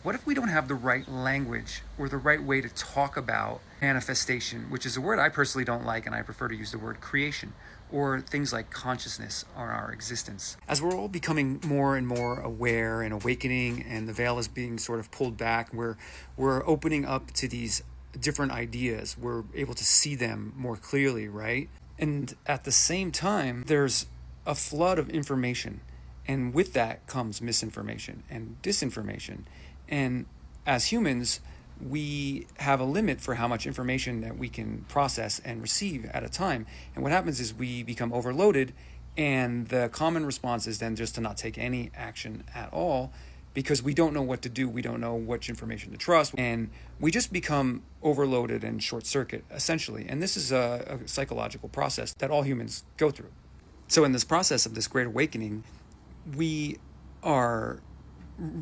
what if we don't have the right language or the right way to talk about manifestation, which is a word I personally don't like, and I prefer to use the word creation, or things like consciousness or our existence. As we're all becoming more and more aware and awakening, and the veil is being sort of pulled back, we're opening up to these different ideas. We're able to see them more clearly, right? And at the same time, there's a flood of information. And with that comes misinformation and disinformation. And as humans, we have a limit for how much information that we can process and receive at a time. And what happens is we become overloaded, and the common response is then just to not take any action at all, because we don't know what to do. We don't know which information to trust. And we just become overloaded and short circuit, essentially. And this is a psychological process that all humans go through. So in this process of this great awakening, we are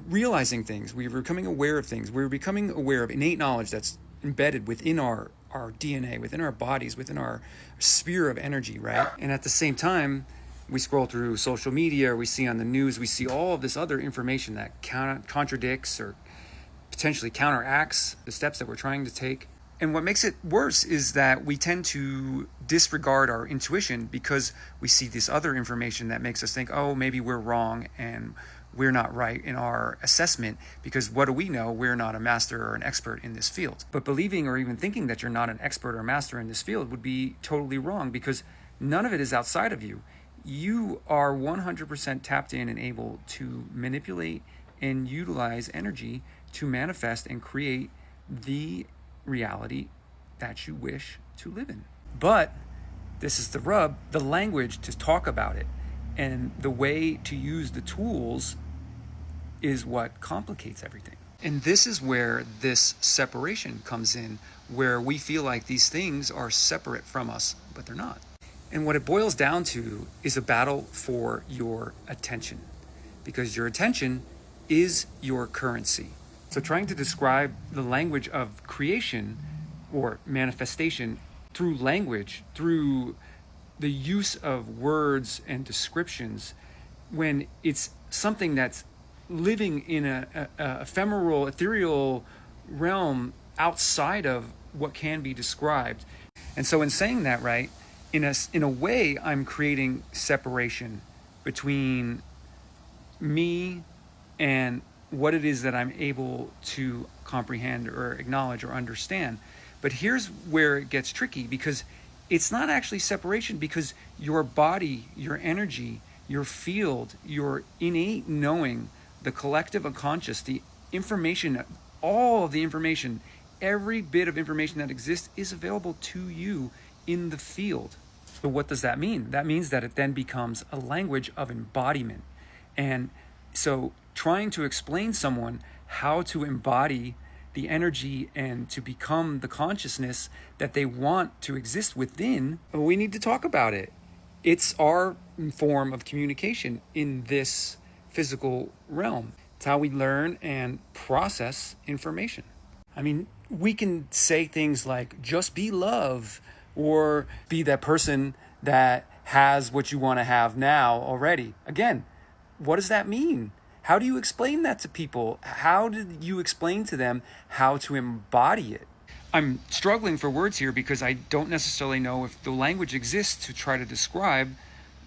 realizing things. We're becoming aware of things. We're becoming aware of innate knowledge that's embedded within our DNA, within our bodies, within our sphere of energy, right? And at the same time, we scroll through social media, or we see on the news, we see all of this other information that contradicts or potentially counteracts the steps that we're trying to take. And what makes it worse is that we tend to disregard our intuition because we see this other information that makes us think, oh, maybe we're wrong and we're not right in our assessment, because what do we know? We're not a master or an expert in this field. But believing or even thinking that you're not an expert or master in this field would be totally wrong, because none of it is outside of you. You are 100% tapped in and able to manipulate and utilize energy to manifest and create the reality that you wish to live in. But this is the rub, the language to talk about it and the way to use the tools is what complicates everything. And this is where this separation comes in, where we feel like these things are separate from us, but they're not. And what it boils down to is a battle for your attention, because your attention is your currency. So trying to describe the language of creation or manifestation through language, through the use of words and descriptions, when it's something that's living in a ephemeral, ethereal realm outside of what can be described. And so in saying that, right, in a way, I'm creating separation between me and what it is that I'm able to comprehend or acknowledge or understand. But here's where it gets tricky, because it's not actually separation, because your body, your energy, your field, your innate knowing, the collective unconscious, the information, all of the information, every bit of information that exists is available to you in the field. So what does that mean? That means that it then becomes a language of embodiment. And so trying to explain someone how to embody the energy and to become the consciousness that they want to exist within, we need to talk about it. It's our form of communication in this physical realm. It's how we learn and process information. I mean, we can say things like, just be love, or be that person that has what you want to have now already. Again, what does that mean? How do you explain that to people? How did you explain to them how to embody it? I'm struggling for words here because I don't necessarily know if the language exists to try to describe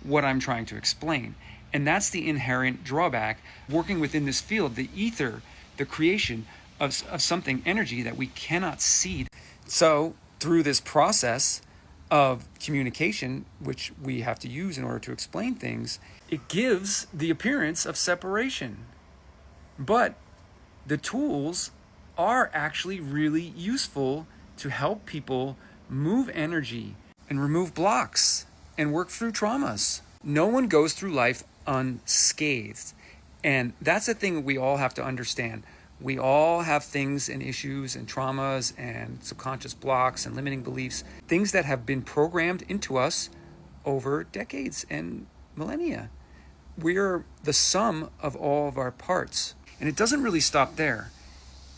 what I'm trying to explain. And that's the inherent drawback working within this field, the ether, the creation of something, energy that we cannot see. So through this process of communication, which we have to use in order to explain things, it gives the appearance of separation. But the tools are actually really useful to help people move energy and remove blocks and work through traumas. No one goes through life unscathed. And that's the thing we all have to understand. We all have things and issues and traumas and subconscious blocks and limiting beliefs, things that have been programmed into us over decades and millennia. We're the sum of all of our parts. And it doesn't really stop there.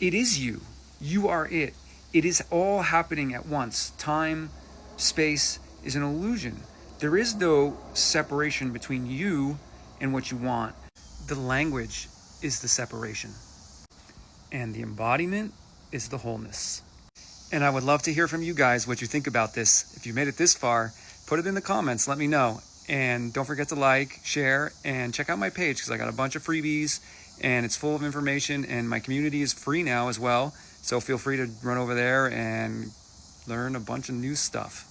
It is you. You are it. It is all happening at once. Time, space is an illusion. There is no separation between you and what you want. The language is the separation. and the embodiment is the wholeness. And I would love to hear from you guys what you think about this. If you made it this far, put it in the comments, let me know. And don't forget to like, share, and check out my page because I got a bunch of freebies and it's full of information, and my community is free now as well. So feel free to run over there and learn a bunch of new stuff.